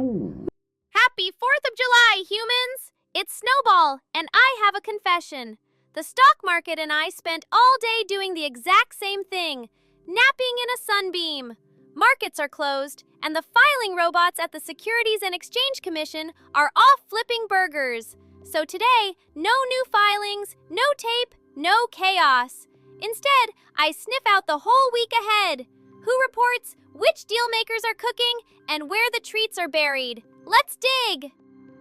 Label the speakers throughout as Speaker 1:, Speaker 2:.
Speaker 1: Happy 4th of July, humans! It's Snowball, and I have a confession. The stock market and I spent all day doing the exact same thing, napping in a sunbeam. Markets are closed, and the filing robots at the Securities and Exchange Commission are off flipping burgers. So today, no new filings, no tape, no chaos. Instead, I sniff out the whole week ahead. Who reports, which deal makers are cooking, and where the treats are buried. Let's dig!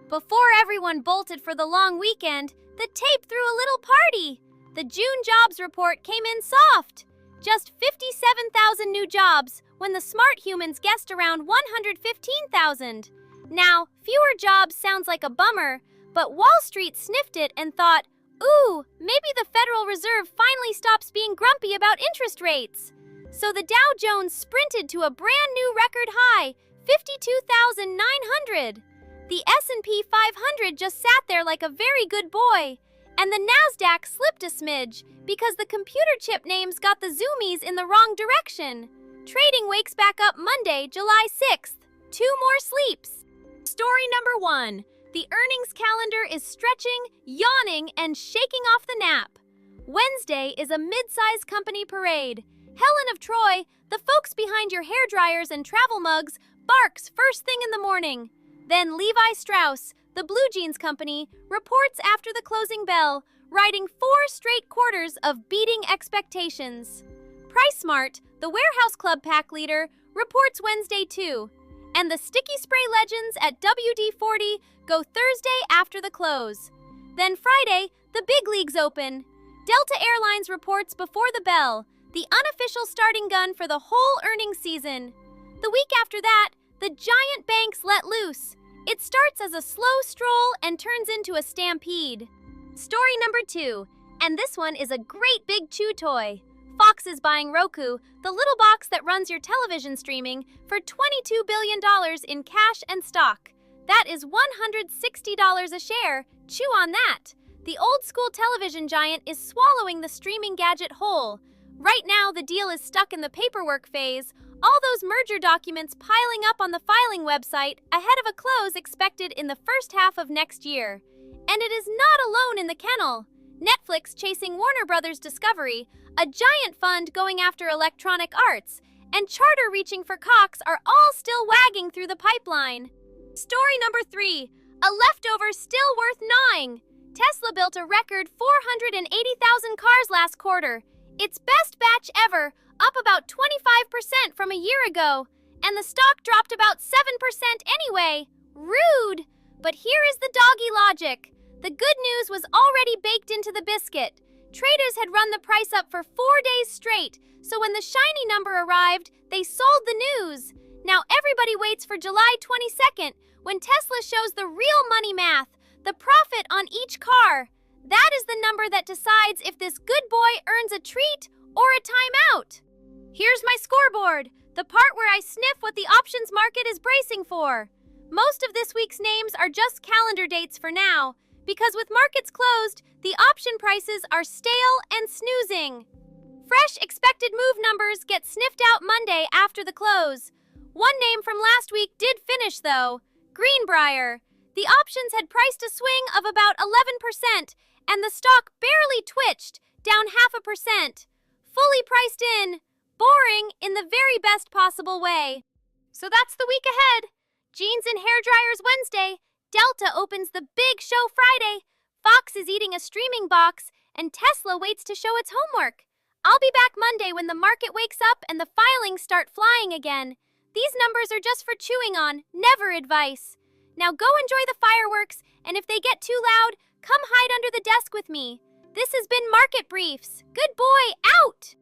Speaker 1: Before everyone bolted for the long weekend, the tape threw a little party. The June jobs report came in soft. Just 57,000 new jobs, when the smart humans guessed around 115,000. Now, fewer jobs sounds like a bummer, but Wall Street sniffed it and thought, ooh, maybe the Federal Reserve finally stops being grumpy about interest rates. So the Dow Jones sprinted to a brand new record high, 52,900. The S&P 500 just sat there like a very good boy. And the NASDAQ slipped a smidge because the computer chip names got the zoomies in the wrong direction. Trading wakes back up Monday, July 6th. 2 more sleeps. Story number 1. The earnings calendar is stretching, yawning, and shaking off the nap. Wednesday is a mid-size company parade. Helen of Troy, the folks behind your hair dryers and travel mugs, barks first thing in the morning. Then Levi Strauss, the blue jeans company, reports after the closing bell, riding 4 straight quarters of beating expectations. PriceSmart, the warehouse club pack leader, reports Wednesday too. And the sticky spray legends at WD-40 go Thursday after the close. Then Friday, the big leagues open. Delta Airlines reports before the bell, the unofficial starting gun for the whole earnings season. The week after that, the giant banks let loose. It starts as a slow stroll and turns into a stampede. Story number 2, and this one is a great big chew toy. Fox is buying Roku, the little box that runs your television streaming, for $22 billion in cash and stock. That is $160 a share. Chew on that. The old-school television giant is swallowing the streaming gadget whole. Right now, the deal is stuck in the paperwork phase, all those merger documents piling up on the filing website ahead of a close expected in the first half of next year. And it is not alone in the kennel. Netflix chasing Warner Brothers Discovery, a giant fund going after Electronic Arts, and Charter reaching for Cox are all still wagging through the pipeline. Story number 3, a leftover still worth gnawing. Tesla built a record 480,000 cars last quarter. Its best batch ever, up about 25% from a year ago. And the stock dropped about 7% anyway. Rude! But here is the doggy logic. The good news was already baked into the biscuit. Traders had run the price up for 4 days straight, so when the shiny number arrived, they sold the news. Now everybody waits for July 22nd, when Tesla shows the real money math, the profit on each car. That is the number that decides if this good boy earns a treat or a timeout. Here's my scoreboard, the part where I sniff what the options market is bracing for. Most of this week's names are just calendar dates for now, because with markets closed, the option prices are stale and snoozing. Fresh expected move numbers get sniffed out Monday after the close. One name from last week did finish, though, Greenbrier. The options had priced a swing of about 11%, and the stock barely twitched, down 0.5%. Fully priced in. Boring in the very best possible way. So that's the week ahead. Jeans and hair dryers Wednesday. Delta opens the big show Friday. Fox is eating a streaming box, and Tesla waits to show its homework. I'll be back Monday when the market wakes up and the filings start flying again. These numbers are just for chewing on, never advice. Now go enjoy the fireworks, and if they get too loud, come hide under the desk with me. This has been Market Briefs. Good boy, out!